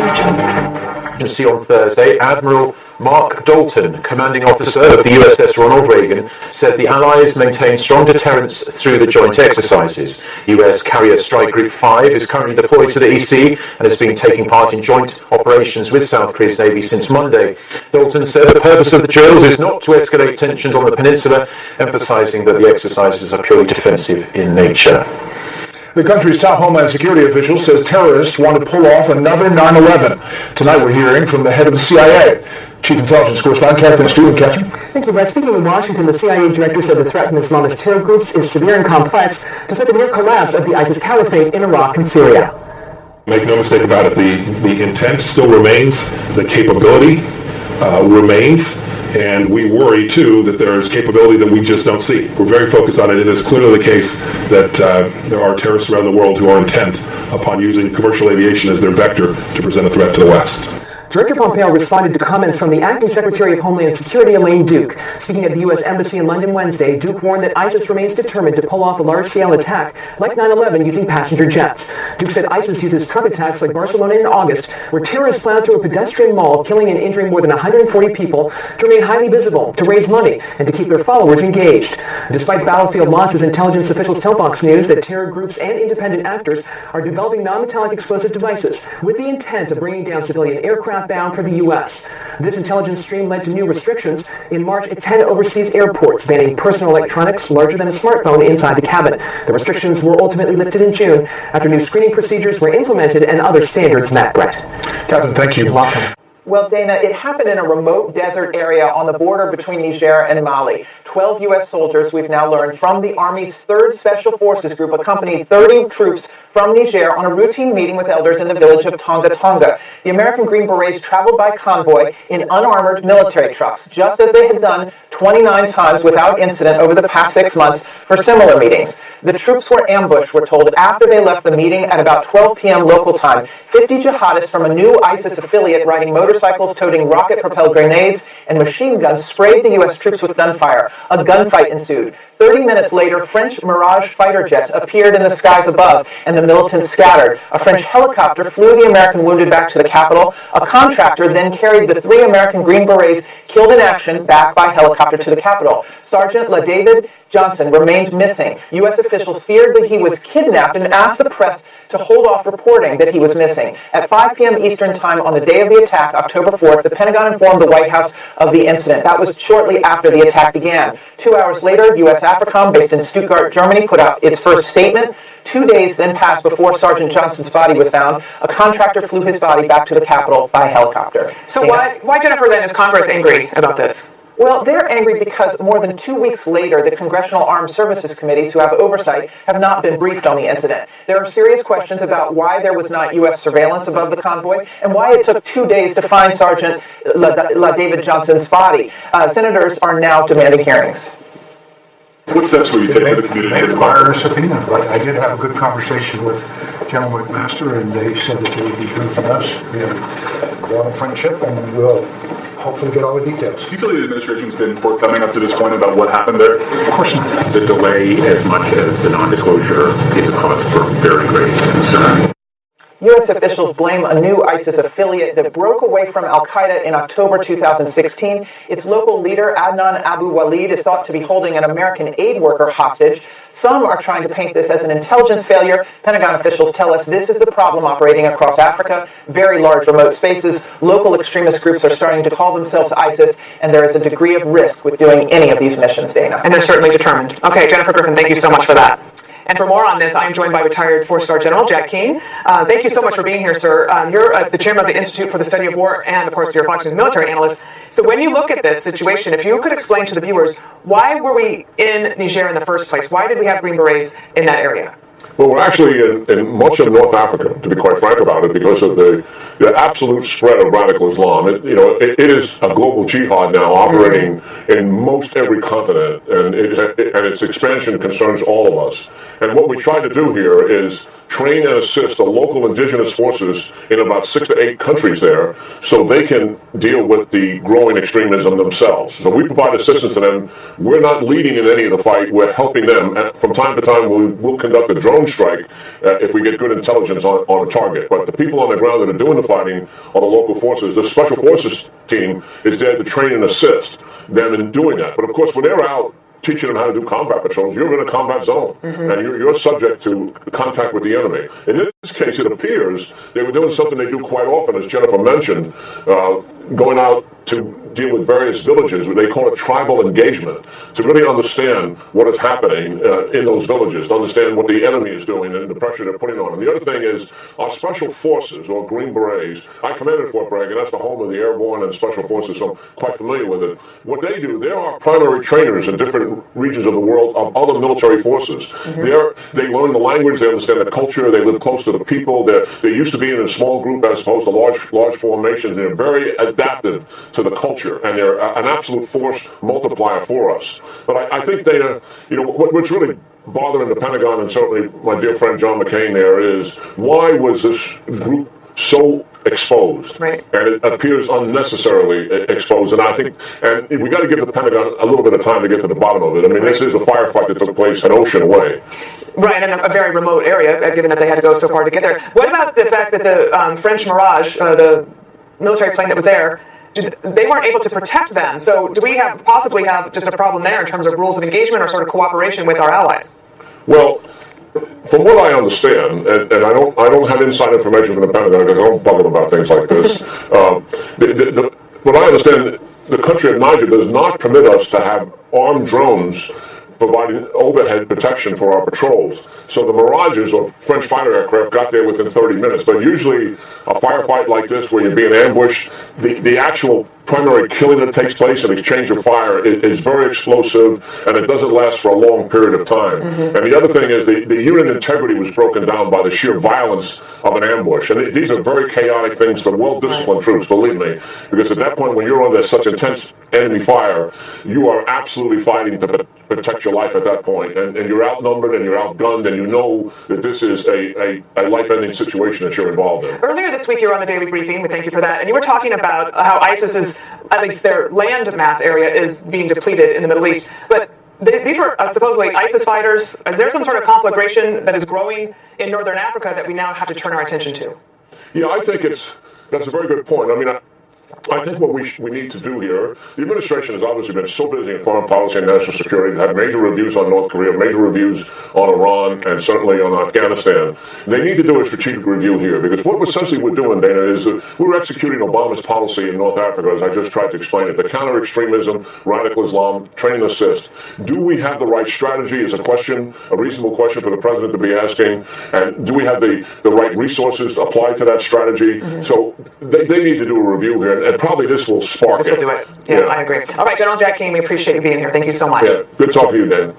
Agency on Thursday, Admiral Mark Dalton, commanding officer of the USS Ronald Reagan, said the Allies maintain strong deterrence through the joint exercises. US Carrier Strike Group 5 is currently deployed to the EC and has been taking part in joint operations with South Korea's Navy since Monday. Dalton said the purpose of the drills is not to escalate tensions on the peninsula, emphasizing that the exercises are purely defensive in nature. The country's top Homeland Security official says terrorists want to pull off another 9/11. Tonight we're hearing from the head of the CIA, Chief Intelligence Correspondent Catherine Stewart. Catherine. Thank you, Brett. Speaking in Washington, the CIA director said the threat from Islamist terror groups is severe and complex, despite the near collapse of the ISIS caliphate in Iraq and Syria. Make no mistake about it, the intent still remains, the capability remains. And we worry, too, that there's capability that we just don't see. We're very focused on it. It is clearly the case that there are terrorists around the world who are intent upon using commercial aviation as their vector to present a threat to the West. Director Pompeo responded to comments from the acting Secretary of Homeland Security, Elaine Duke. Speaking at the U.S. Embassy in London Wednesday, Duke warned that ISIS remains determined to pull off a large-scale attack like 9/11 using passenger jets. Duke said ISIS uses truck attacks like Barcelona in August, where terrorists plowed through a pedestrian mall, killing and injuring more than 140 people, to remain highly visible, to raise money, and to keep their followers engaged. Despite battlefield losses, intelligence officials tell Fox News that terror groups and independent actors are developing non-metallic explosive devices with the intent of bringing down civilian aircraft bound for the U.S. This intelligence stream led to new restrictions in March at 10 overseas airports, banning personal electronics larger than a smartphone inside the cabin. The restrictions were ultimately lifted in June after new screening procedures were implemented and other standards met. Brett. Catherine, thank you. You're welcome. Well, Dana, it happened in a remote desert area on the border between Niger and Mali. 12 U.S. soldiers, we've now learned, from the Army's 3rd Special Forces Group accompanied 30 troops from Niger on a routine meeting with elders in the village of Tonga Tonga. The American Green Berets traveled by convoy in unarmored military trucks, just as they had done 29 times without incident over the past 6 months for similar meetings. The troops were ambushed, we're told, after they left the meeting at about 12 p.m. local time. 50 jihadists from a new ISIS affiliate riding motorcycles, toting rocket-propelled grenades and machine guns sprayed the U.S. troops with gunfire. A gunfight ensued. 30 minutes later, French Mirage fighter jets appeared in the skies above, and the militants scattered. A French helicopter flew the American wounded back to the capital. A contractor then carried the 3 American Green Berets killed in action back by helicopter to the capital. Sergeant LaDavid Johnson remained missing. U.S. officials feared that he was kidnapped and asked the press to hold off reporting that he was missing. At 5 p.m. Eastern Time on the day of the attack, October 4th, the Pentagon informed the White House of the incident. That was shortly after the attack began. 2 hours later, U.S. AFRICOM, based in Stuttgart, Germany, put out its first statement. 2 days then passed before Sergeant Johnson's body was found. A contractor flew his body back to the Capitol by helicopter. So why, Jennifer, then is Congress angry about this? Well, they're angry because more than 2 weeks later, the Congressional Armed Services Committees, who have oversight, have not been briefed on the incident. There are serious questions about why there was not U.S. surveillance above the convoy and why it took 2 days to find Sergeant LaDavid Johnson's body. Senators are now demanding hearings. What steps will you take for the community? They require a subpoena, but I did have a good conversation with General McMaster, and they said that they would be briefing us. We have a lot of friendship, and we'll hopefully get all the details. Do you feel the administration's been forthcoming up to this point about what happened there? Of course not. The delay, as much as the non-disclosure, is a cause for very great concern. U.S. officials blame a new ISIS affiliate that broke away from al-Qaeda in October 2016. Its local leader, Adnan Abu Walid, is thought to be holding an American aid worker hostage. Some are trying to paint this as an intelligence failure. Pentagon officials tell us this is the problem operating across Africa. Very large remote spaces. Local extremist groups are starting to call themselves ISIS, and there is a degree of risk with doing any of these missions, Dana. And they're certainly determined. Okay, Jennifer Griffin, thank you so much for that. And for more on this, I am joined by retired 4-star General Jack Keane. Thank you so much for being here, sir. You're the chairman of the Institute for the Study of War, and of course, you're a Fox News military analyst. So when you look at this situation, if you could explain to the viewers, why were we in Niger in the first place? Why did we have Green Berets in that area? Well, we're actually in much of North Africa, to be quite frank about it, because of the absolute spread of radical Islam. It is a global jihad now operating in most every continent, and its expansion concerns all of us. And what we try to do here is train and assist the local indigenous forces in about 6 to 8 countries there so they can deal with the growing extremism themselves. So we provide assistance to them. We're not leading in any of the fight. We're helping them. And from time to time, we'll conduct a drone strike if we get good intelligence on a target. But the people on the ground that are doing the fighting are the local forces. The Special Forces team is there to train and assist them in doing that. But of course, when they're out teaching them how to do combat patrols, you're in a combat zone, and you're subject to contact with the enemy. In this case, it appears they were doing something they do quite often, as Jennifer mentioned, going out to deal with various villages. They call it tribal engagement, to really understand what is happening in those villages, to understand what the enemy is doing and the pressure they're putting on them. The other thing is our special forces, or Green Berets. I commanded Fort Bragg, and that's the home of the Airborne and Special Forces, so I'm quite familiar with it. What they do, they're our primary trainers in different regions of the world of other military forces. They learn the language, they understand the culture, they live close to the people. They're used to being in a small group as opposed to large formations. They're very adaptive to the culture, and they're an absolute force multiplier for us. But I think they, what's really bothering the Pentagon, and certainly my dear friend John McCain there, is why was this group so exposed? Right. And it appears unnecessarily exposed. And I think, and we got to give the Pentagon a little bit of time to get to the bottom of it. I mean, this is a firefight that took place an ocean away. Right, in a very remote area, given that they had to go so far to get there. What about the fact that the French Mirage, the military plane that was there, they weren't able to protect them? So do we possibly have just a problem there in terms of rules of engagement or sort of cooperation with our allies? Well, from what I understand, and I don't have inside information from the Pentagon because I don't bug them about things like this. What I understand, the country of Niger does not permit us to have armed drones providing overhead protection for our patrols. So the Mirages, or French fighter aircraft, got there within 30 minutes. But usually a firefight like this, where you're being ambushed, the actual primary killing that takes place and exchange of fire is very explosive, and it doesn't last for a long period of time. And the other thing is the unit integrity was broken down by the sheer violence of an ambush. And these are very chaotic things for well-disciplined troops, believe me, because at that point when you're under such intense enemy fire, you are absolutely fighting to protect your life at that point. And you're outnumbered and you're outgunned, and you know that this is a life-ending situation that you're involved in. Earlier this week you were on the Daily Briefing, we thank you for that, and you were talking about how ISIS is, at least their land mass area, is being depleted in the Middle East. But these were supposedly ISIS fighters. Is there some sort of conflagration that is growing in northern Africa that we now have to turn our attention to? Yeah, I think that's a very good point. I mean, I think what we need to do here, the administration has obviously been so busy in foreign policy and national security, had major reviews on North Korea, major reviews on Iran, and certainly on Afghanistan. They need to do a strategic review here, because what essentially we're doing, Dana, is we're executing Obama's policy in North Africa, as I just tried to explain it. The counter-extremism, radical Islam, train and assist. Do we have the right strategy is a question, a reasonable question for the president to be asking, and do we have the right resources to apply to that strategy? So they need to do a review here. And probably this will spark This will do it. Yeah, I agree. All right, General Jack Keane, we appreciate you being here. Thank you so much. Yeah, good talking to you, Dan.